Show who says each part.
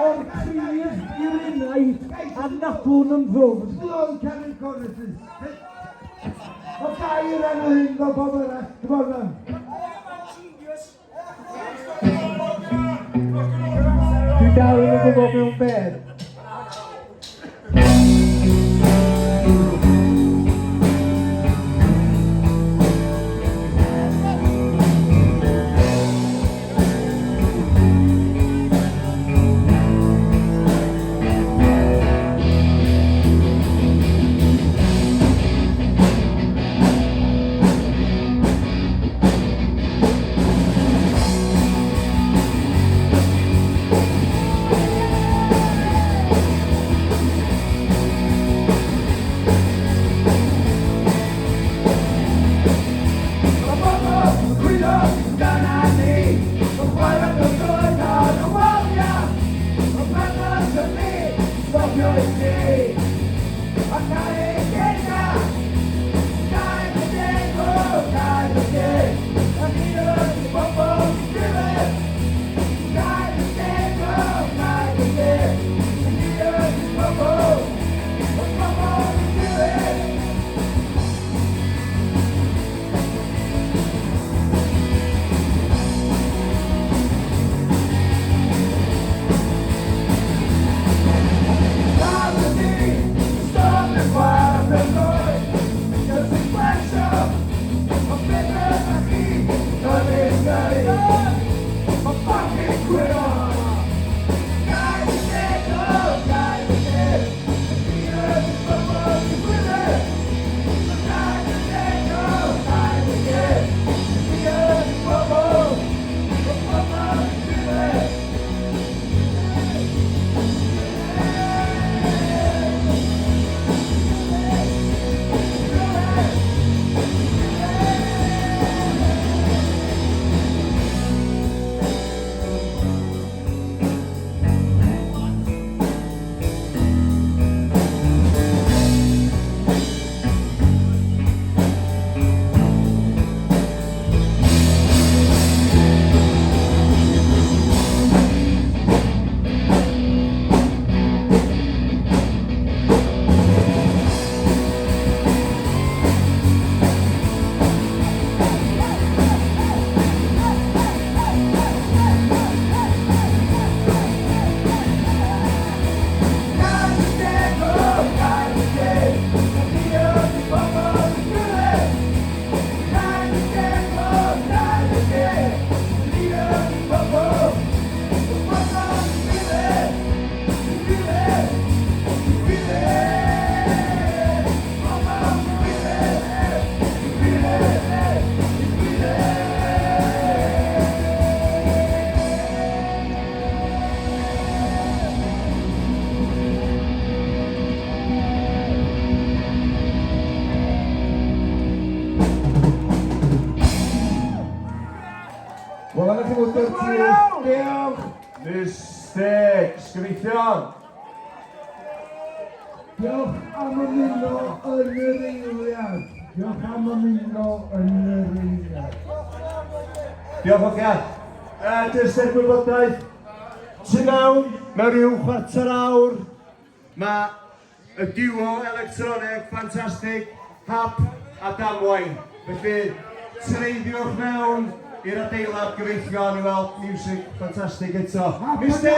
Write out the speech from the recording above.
Speaker 1: O'r prif i'r unaid a nadwn yn ddwfn.
Speaker 2: Slow Kevin Cornices. O gair enw hyn fel pobl arall. Dyfodol. Dwi dal yn gwybod mewn bed. Wel, yna chi fod yn diolch.
Speaker 3: Mistecs, gyfeillion.
Speaker 2: Diolch am ymuno yn yr eiliad. Diolch am ymuno yn yr eiliad.
Speaker 3: Diolch o'ch ia. Jyst er gwybodaeth, tu mewn ryw chwarter awr, mae y duo electroneg ffantastig, hap a damwain. Felly, treiddiwch mewn i'r adeilad gyfeillion i weld music ffantastig eto.